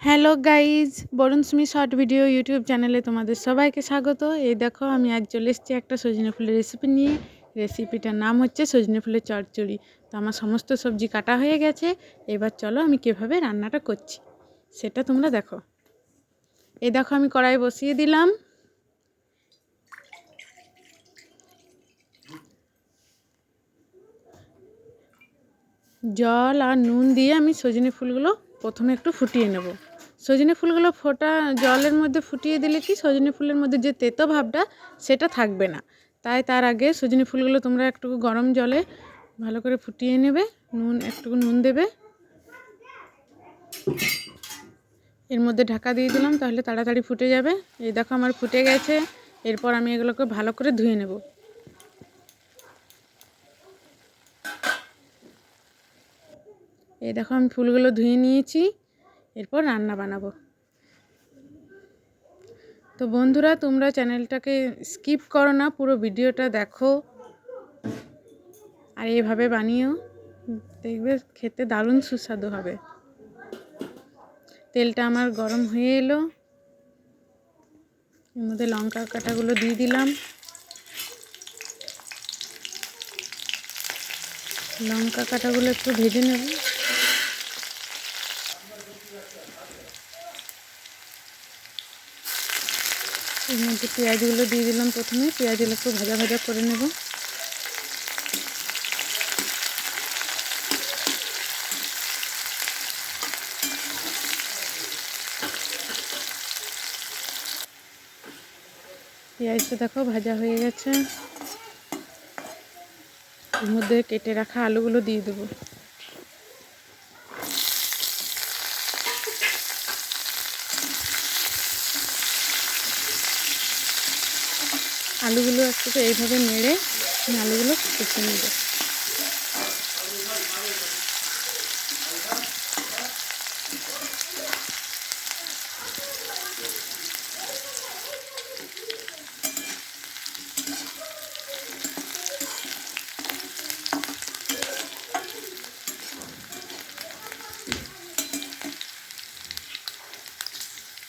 Hello guys, Varun Sumi short video YouTube চ্যানেলে তোমাদের সবাইকে স্বাগত। এই দেখো আমি আজ চলে এসেছি একটা সজনে ফুলের রেসিপি নিয়ে। রেসিপিটার নাম হচ্ছে সজনে ফুলের চচ্চড়ি। তো আমার সমস্ত সবজি কাটা হয়ে গেছে। এবার চলো আমি কীভাবে রান্নাটা করছি সেটা তোমরা দেখো। এই দেখো আমি কড়াই বসিয়ে দিলাম। জল আর নুন দিয়ে আমি সজনে ফুলগুলো প্রথমে একটু ফুটিয়ে নেব। সজনে ফুলগুলো জলের মধ্যে ফুটিয়ে দিলে কি সজনে ফুলের মধ্যে যে তেতো ভাবটা সেটা থাকবে না। তাই তার আগে সজনে ফুলগুলো তোমরা একটু গরম জলে ভালো করে ফুটিয়ে নেবে। একটু নুন দেবে, এর মধ্যে ঢাকা দিয়ে দিলাম, তাহলে তাড়াতাড়ি ফুটে যাবে। এই দেখো আমার ফুটে গেছে। এরপর আমি এগুলোকে ভালো করে ধুয়ে নেব। এই দেখো আমি ফুলগুলো ধুয়ে নিয়েছি। এরপর রান্না বানাবো। তো বন্ধুরা, তোমরা চ্যানেলটাকে স্কিপ করো না, পুরো ভিডিওটা দেখো আর এইভাবে বানিও, দেখবে খেতে দারুণ সুস্বাদু হবে। তেলটা আমার গরম হয়ে এলো, এর মধ্যে লঙ্কা কাটাগুলো দিয়ে দিলাম। লঙ্কা কাটাগুলো একটু ভেজে নেব। এর মধ্যে পেঁয়াজগুলো দিয়ে দিলাম। প্রথমে পেঁয়াজগুলো একটু ভাজা ভাজা করে নেব। পেঁয়াজটা দেখো ভাজা হয়ে গেছে। এর মধ্যে কেটে রাখা আলুগুলো দিয়ে দেবো। আলুগুলো একটু এইভাবে নেড়ে আলুগুলো কষে নেব।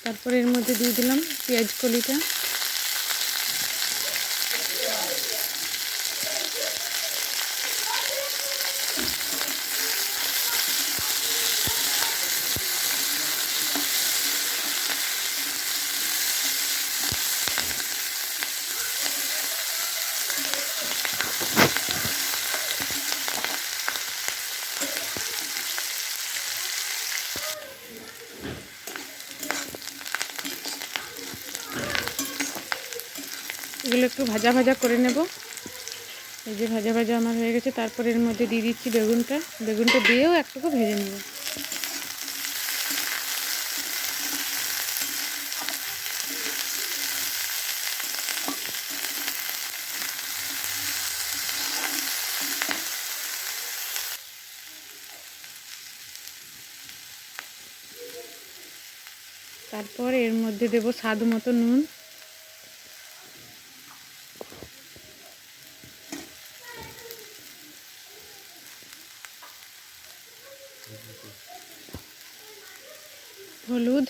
তারপর এর মধ্যে দিয়ে দিলাম পেঁয়াজ কলিটা। এগুলো একটু ভাজা ভাজা করে নেব। এই যে ভাজা ভাজা আমার হয়ে গেছে। তারপর এর মধ্যে দিয়ে দিচ্ছি বেগুনটা দিয়েও একটু ভেজে নেব। তারপর এর মধ্যে দেব স্বাদ মতো নুন। হলুদ,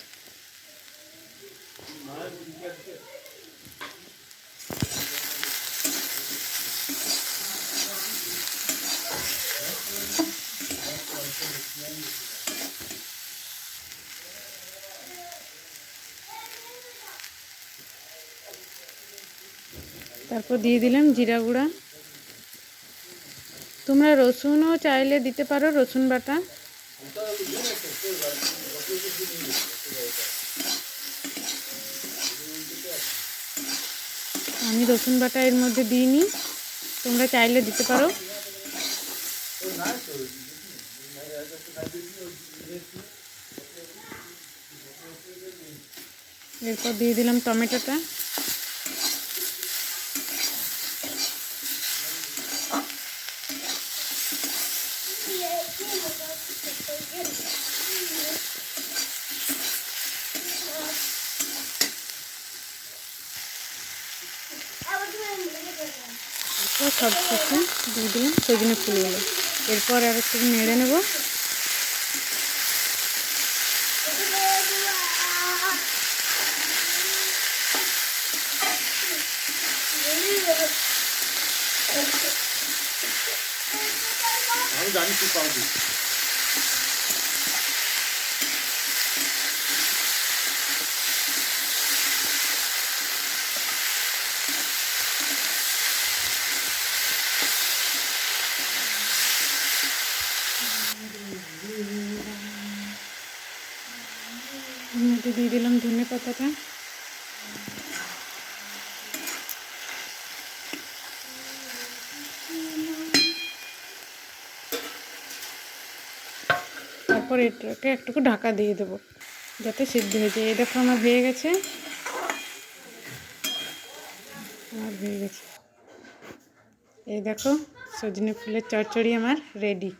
তারপর দিয়ে দিলাম জিরা গুঁড়া। তোমরা রসুনও চাইলে দিতে পারো, রসুন বাটা। আমি রসুন বাটা এর মধ্যে দিইনি, তোমরা চাইলে দিতে পারো। এরপর দিয়ে দিলাম টমেটোটা। সব কিছু দিয়ে দিলাম সজনে ফুলগুলো। এরপর আর একটু নেড়ে নেব। আমি জানি তুই পারবি। মধ্যে দিয়ে দিলাম ধনে পাতাটা। তারপর এটাকে একটুকু ঢাকা দিয়ে দেবো যাতে সিদ্ধ হয়ে যায়। এই দেখো আমার হয়ে গেছে, এই দেখো সজনে ফুলের চচ্চড়ি আমার রেডি।